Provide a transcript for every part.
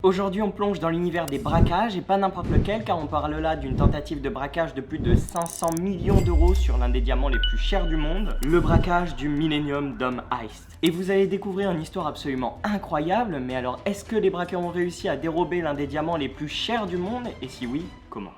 Aujourd'hui, on plonge dans l'univers des braquages et pas n'importe lequel, car on parle là d'une tentative de braquage de plus de 500 millions d'euros sur l'un des diamants les plus chers du monde, le braquage du Millennium Dome Heist. Et vous allez découvrir une histoire absolument incroyable, mais alors est-ce que les braqueurs ont réussi à dérober l'un des diamants les plus chers du monde? Et si oui, comment?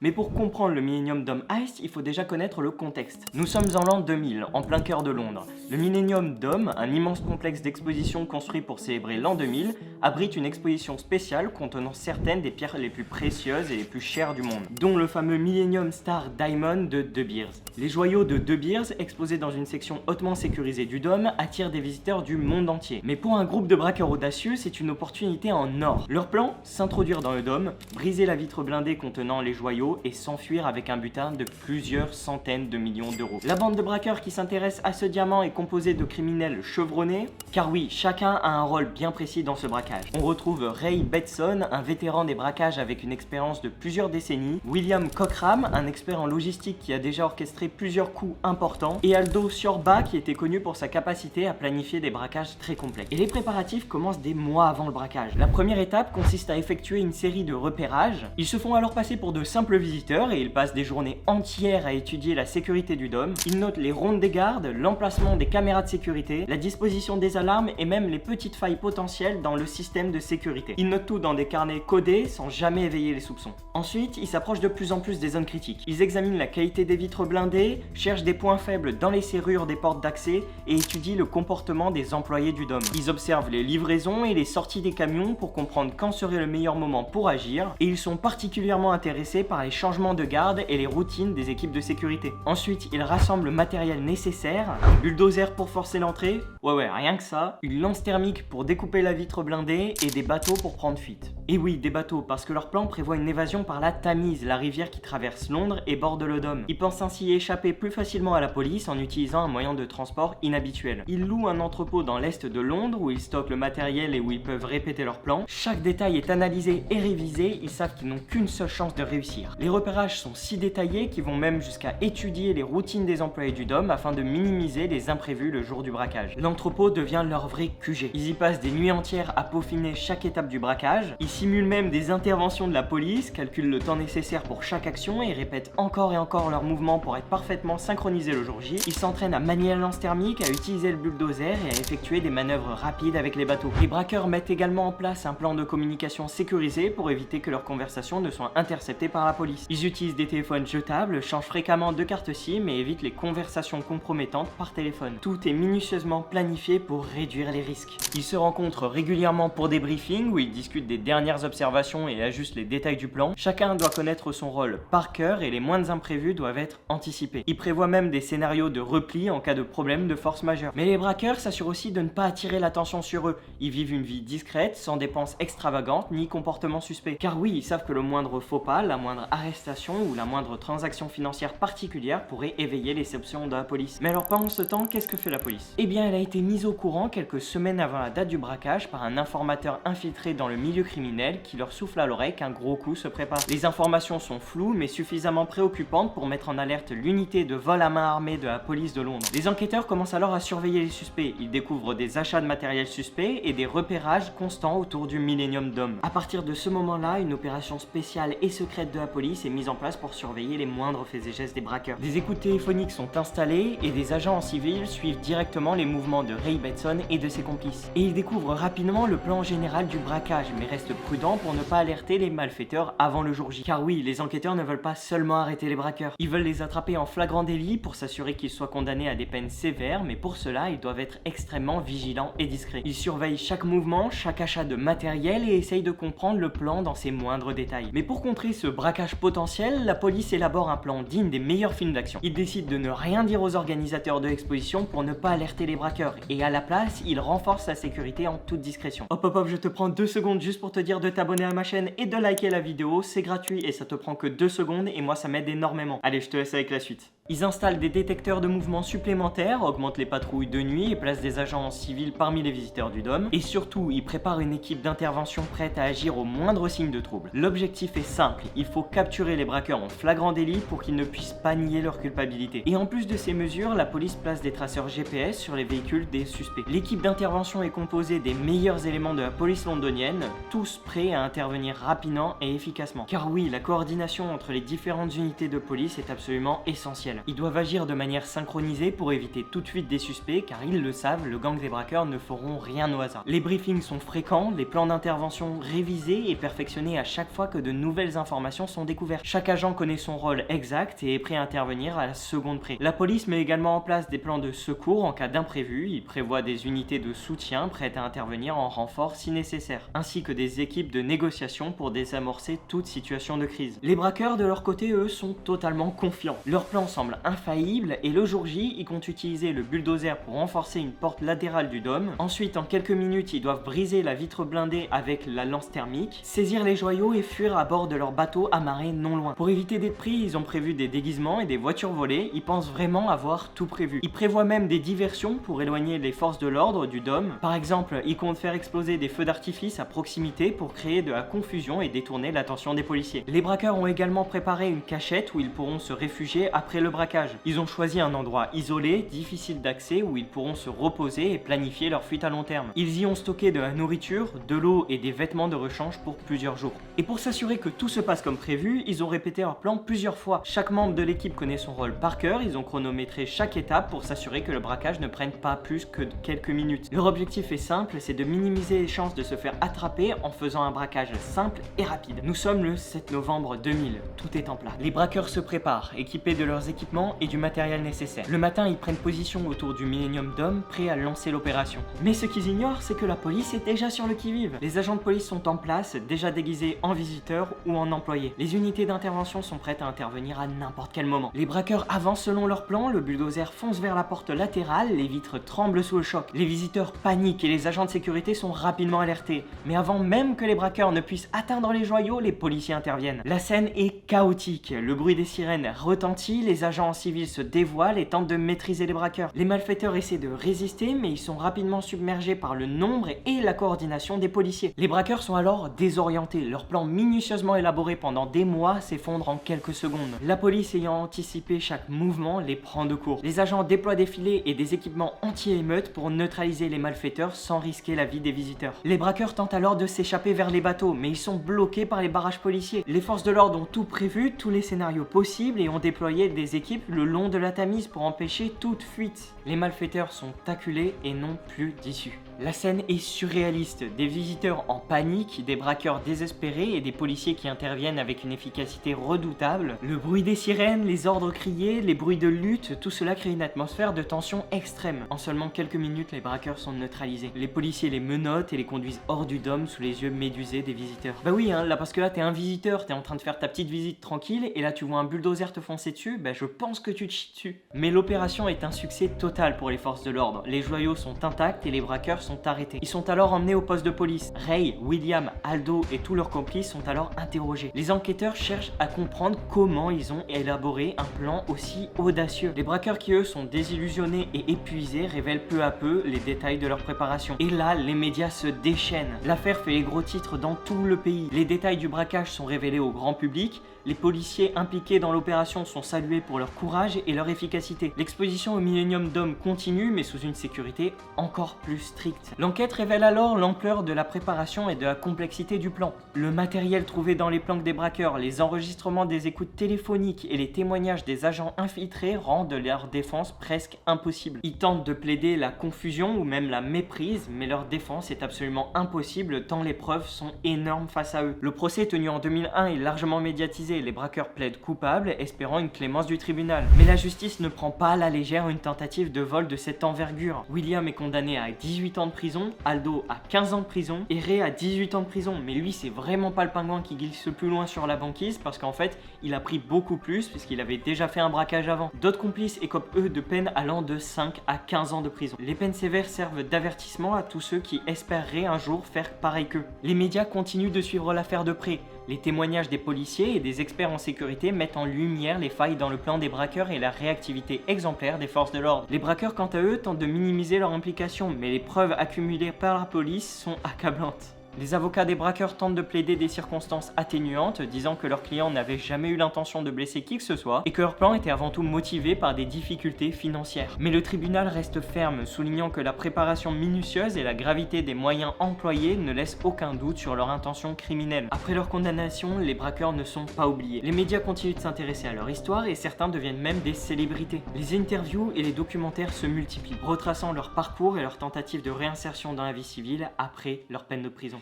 Mais pour comprendre le Millennium Dome Heist, il faut déjà connaître le contexte. Nous sommes en l'an 2000, en plein cœur de Londres. Le Millennium Dome, un immense complexe d'exposition construit pour célébrer l'an 2000, abrite une exposition spéciale contenant certaines des pierres les plus précieuses et les plus chères du monde, dont le fameux Millennium Star Diamond de De Beers. Les joyaux de De Beers, exposés dans une section hautement sécurisée du dôme, attirent des visiteurs du monde entier. Mais pour un groupe de braqueurs audacieux, c'est une opportunité en or. Leur plan, s'introduire dans le dôme, briser la vitre blindée contenant les joyaux et s'enfuir avec un butin de plusieurs centaines de millions d'euros. La bande de braqueurs qui s'intéresse à ce diamant est composée de criminels chevronnés, car oui, chacun a un rôle bien précis dans ce braquage. On retrouve Ray Betson, un vétéran des braquages avec une expérience de plusieurs décennies, William Cockram, un expert en logistique qui a déjà orchestré plusieurs coups importants, et Aldo Ciorba qui était connu pour sa capacité à planifier des braquages très complexes. Et les préparatifs commencent des mois avant le braquage. La première étape consiste à effectuer une série de repérages. Ils se font alors passer pour de simples visiteurs et ils passent des journées entières à étudier la sécurité du dôme. Ils notent les rondes des gardes, l'emplacement des caméras de sécurité, la disposition des alarmes et même les petites failles potentielles dans le système de sécurité. Ils notent tout dans des carnets codés sans jamais éveiller les soupçons. Ensuite, ils s'approchent de plus en plus des zones critiques. Ils examinent la qualité des vitres blindées, cherchent des points faibles dans les serrures des portes d'accès et étudient le comportement des employés du dôme. Ils observent les livraisons et les sorties des camions pour comprendre quand serait le meilleur moment pour agir, et ils sont particulièrement intéressés par les changements de garde et les routines des équipes de sécurité. Ensuite, ils rassemblent le matériel nécessaire, un bulldozer pour forcer l'entrée, ouais, rien que ça, une lance thermique pour découper la vitre blindée et des bateaux pour prendre fuite. Et oui, des bateaux, parce que leur plan prévoit une évasion par la Tamise, la rivière qui traverse Londres et borde le dôme. Ils pensent ainsi échapper plus facilement à la police en utilisant un moyen de transport inhabituel. Ils louent un entrepôt dans l'est de Londres où ils stockent le matériel et où ils peuvent répéter leur plan. Chaque détail est analysé et révisé, ils savent qu'ils n'ont qu'une seule chance de réussir. Les repérages sont si détaillés qu'ils vont même jusqu'à étudier les routines des employés du dôme afin de minimiser les imprévus le jour du braquage. L'entrepôt devient leur vrai QG. Ils y passent des nuits entières à peaufiner chaque étape du braquage. Ils simulent même des interventions de la police, calculent le temps nécessaire pour chaque action et répètent encore et encore leurs mouvements pour être parfaitement synchronisés le jour J. Ils s'entraînent à manier la lance thermique, à utiliser le bulldozer et à effectuer des manœuvres rapides avec les bateaux. Les braqueurs mettent également en place un plan de communication sécurisé pour éviter que leurs conversations ne soient interceptées par la police. Ils utilisent des téléphones jetables, changent fréquemment de carte SIM et évitent les conversations compromettantes par téléphone. Tout est minutieusement planifié pour réduire les risques. Ils se rencontrent régulièrement pour des briefings où ils discutent des dernières observations et ajustent les détails du plan. Chacun doit connaître son rôle par cœur et les moindres imprévus doivent être anticipés. Ils prévoient même des scénarios de repli en cas de problème de force majeure. Mais les braqueurs s'assurent aussi de ne pas attirer l'attention sur eux. Ils vivent une vie discrète, sans dépenses extravagantes ni comportements suspects. Car oui, ils savent que le moindre faux pas, la moindre arrestation ou la moindre transaction financière particulière pourrait éveiller les soupçons de la police. Mais alors pendant ce temps, qu'est-ce que fait la police? Eh bien, elle a été mise au courant quelques semaines avant la date du braquage par un informateur infiltré dans le milieu criminel qui leur souffle à l'oreille qu'un gros coup se prépare. Les informations sont floues mais suffisamment préoccupantes pour mettre en alerte l'unité de vol à main armée de la police de Londres. Les enquêteurs commencent alors à surveiller les suspects. Ils découvrent des achats de matériel suspect et des repérages constants autour du Millennium Dome. À partir de ce moment-là, une opération spéciale et secrète de la police est mise en place pour surveiller les moindres faits et gestes des braqueurs. Des écoutes téléphoniques sont installées et des agents en civil suivent directement les mouvements de Ray Betson et de ses complices. Et ils découvrent rapidement le plan général du braquage, mais restent prudents pour ne pas alerter les malfaiteurs avant le jour J. Car oui, les enquêteurs ne veulent pas seulement arrêter les braqueurs, ils veulent les attraper en flagrant délit pour s'assurer qu'ils soient condamnés à des peines sévères, mais pour cela, ils doivent être extrêmement vigilants et discrets. Ils surveillent chaque mouvement, chaque achat de matériel et essayent de comprendre le plan dans ses moindres détails. Mais pour contrer ce braquage potentiel, la police élabore un plan digne des meilleurs films d'action. Ils décident de ne rien dire aux organisateurs de l'exposition pour ne pas alerter les braqueurs, et à la place, ils renforcent la sécurité en toute discrétion. Hop, je te prends 2 secondes juste pour te dire de t'abonner à ma chaîne et de liker la vidéo, c'est gratuit et ça te prend que 2 secondes et moi ça m'aide énormément. Allez, je te laisse avec la suite. Ils installent des détecteurs de mouvements supplémentaires, augmentent les patrouilles de nuit et placent des agents en civil parmi les visiteurs du dôme. Et surtout, ils préparent une équipe d'intervention prête à agir au moindre signe de trouble. L'objectif est simple, il faut capturer les braqueurs en flagrant délit pour qu'ils ne puissent pas nier leur culpabilité. Et en plus de ces mesures, la police place des traceurs GPS sur les véhicules des suspects. L'équipe d'intervention est composée des meilleurs éléments de la police londonienne, tous prêts à intervenir rapidement et efficacement. Car oui, la coordination entre les différentes unités de police est absolument essentielle. Ils doivent agir de manière synchronisée pour éviter toute fuite des suspects, car ils le savent, le gang des braqueurs ne feront rien au hasard. Les briefings sont fréquents, les plans d'intervention révisés et perfectionnés à chaque fois que de nouvelles informations sont découvertes. Chaque agent connaît son rôle exact et est prêt à intervenir à la seconde près. La police met également en place des plans de secours en cas d'imprévu, il prévoit des unités de soutien prêtes à intervenir en renfort si nécessaire, ainsi que des équipes de négociation pour désamorcer toute situation de crise. Les braqueurs de leur côté, eux, sont totalement confiants. Leur plan semble infaillible et le jour J, ils comptent utiliser le bulldozer pour renforcer une porte latérale du dôme. Ensuite, en quelques minutes, ils doivent briser la vitre blindée avec la lance thermique, saisir les joyaux et fuir à bord de leur bateau amarré non loin. Pour éviter d'être pris, ils ont prévu des déguisements et des voitures volées, ils pensent vraiment avoir tout prévu. Ils prévoient même des diversions pour éloigner les forces de l'ordre du dôme. Par exemple, ils comptent faire exploser des feux d'artifice à proximité pour créer de la confusion et détourner l'attention des policiers. Les braqueurs ont également préparé une cachette où ils pourront se réfugier après le braquage. Ils ont choisi un endroit isolé, difficile d'accès, où ils pourront se reposer et planifier leur fuite à long terme. Ils y ont stocké de la nourriture, de l'eau et des vêtements de rechange pour plusieurs jours. Et pour s'assurer que tout se passe comme prévu, ils ont répété leur plan plusieurs fois. Chaque membre de l'équipe connaît son rôle par cœur, ils ont chronométré chaque étape pour s'assurer que le braquage ne prenne pas plus que quelques minutes. Leur objectif est simple, c'est de minimiser les chances de se faire attraper en faisant un braquage simple et rapide. Nous sommes le 7 novembre 2000, tout est en place. Les braqueurs se préparent, équipés de leurs équipements et du matériel nécessaire. Le matin, ils prennent position autour du Millennium Dome, prêts à lancer l'opération. Mais ce qu'ils ignorent, c'est que la police est déjà sur le qui-vive. Les agents de police sont en place, déjà déguisés en visiteurs ou en employés. Les unités d'intervention sont prêtes à intervenir à n'importe quel moment. Les braqueurs avancent selon leur plan, le bulldozer fonce vers la porte latérale, les vitres tremblent sous le choc. Les visiteurs paniquent et les agents de sécurité sont rapidement alertés. Mais avant même que les braqueurs ne puissent atteindre les joyaux, les policiers interviennent. La scène est chaotique, le bruit des sirènes retentit, les agents en civil se dévoilent et tentent de maîtriser les braqueurs. Les malfaiteurs essaient de résister, mais ils sont rapidement submergés par le nombre et la coordination des policiers. Les braqueurs sont alors désorientés, leur plan minutieusement élaboré pendant des mois s'effondre en quelques secondes. La police ayant anticipé chaque mouvement les prend de court. Les agents déploient des filets et des équipements anti-émeute pour neutraliser les malfaiteurs sans risquer la vie des visiteurs. Les braqueurs tentent alors de s'échapper vers les bateaux, mais ils sont bloqués par les barrages policiers. Les forces de l'ordre ont tout prévu, tous les scénarios possibles et ont déployé des équipes le long de la Tamise pour empêcher toute fuite. Les malfaiteurs sont acculés et n'ont plus d'issue. La scène est surréaliste, des visiteurs en panique, des braqueurs désespérés et des policiers qui interviennent avec une efficacité redoutable. Le bruit des sirènes, les ordres criés, les bruits de lutte, tout cela crée une atmosphère de tension extrême. En seulement quelques minutes, les braqueurs sont neutralisés. Les policiers les menottent et les conduisent hors du dôme sous les yeux médusés des visiteurs. Bah oui, là parce que là t'es un visiteur, t'es en train de faire ta petite visite tranquille et là tu vois un bulldozer te foncer dessus, je pense que tu te chies dessus. Mais l'opération est un succès total pour les forces de l'ordre. Les joyaux sont intacts et les braqueurs sont arrêtés. Ils sont alors emmenés au poste de police. Ray, William, Aldo et tous leurs complices sont alors interrogés. Les enquêteurs cherchent à comprendre comment ils ont élaboré un plan aussi audacieux. Les braqueurs qui eux sont désillusionnés et épuisés révèlent peu à peu les détails de leur préparation. Et là, les médias se déchaînent. L'affaire fait les gros titres dans tout le pays. Les détails du braquage sont révélés au grand public. Les policiers impliqués dans l'opération sont salués pour leur courage et leur efficacité. L'exposition au Millennium Dome continue, mais sous une sécurité encore plus stricte. L'enquête révèle alors l'ampleur de la préparation et de la complexité du plan. Le matériel trouvé dans les planques des braqueurs, les enregistrements des écoutes téléphoniques et les témoignages des agents infiltrés rendent leur défense presque impossible. Ils tentent de plaider la confusion ou même la méprise, mais leur défense est absolument impossible tant les preuves sont énormes face à eux. Le procès tenu en 2001 est largement médiatisé. Les braqueurs plaident coupables, espérant une clémence du tribunal. Mais la justice ne prend pas à la légère une tentative de vol de cette envergure. William est condamné à 18 ans de prison, Aldo à 15 ans de prison et Ray à 18 ans de prison. Mais lui, c'est vraiment pas le pingouin qui glisse le plus loin sur la banquise parce qu'en fait, il a pris beaucoup plus puisqu'il avait déjà fait un braquage avant. D'autres complices écopent eux de peines allant de 5 à 15 ans de prison. Les peines sévères servent d'avertissement à tous ceux qui espéreraient un jour faire pareil qu'eux. Les médias continuent de suivre l'affaire de près. Les témoignages des policiers et des experts en sécurité mettent en lumière les failles dans le plan talent des braqueurs et la réactivité exemplaire des forces de l'ordre. Les braqueurs, quant à eux, tentent de minimiser leur implication, mais les preuves accumulées par la police sont accablantes. Les avocats des braqueurs tentent de plaider des circonstances atténuantes, disant que leurs clients n'avaient jamais eu l'intention de blesser qui que ce soit et que leur plan était avant tout motivé par des difficultés financières. Mais le tribunal reste ferme, soulignant que la préparation minutieuse et la gravité des moyens employés ne laissent aucun doute sur leur intention criminelle. Après leur condamnation, les braqueurs ne sont pas oubliés. Les médias continuent de s'intéresser à leur histoire et certains deviennent même des célébrités. Les interviews et les documentaires se multiplient, retraçant leur parcours et leur tentative de réinsertion dans la vie civile après leur peine de prison.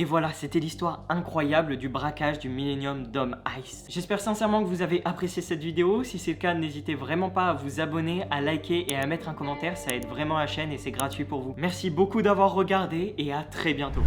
Et voilà, c'était l'histoire incroyable du braquage du Millennium Dome Heist. J'espère sincèrement que vous avez apprécié cette vidéo. Si c'est le cas, n'hésitez vraiment pas à vous abonner, à liker et à mettre un commentaire. Ça aide vraiment la chaîne et c'est gratuit pour vous. Merci beaucoup d'avoir regardé et à très bientôt.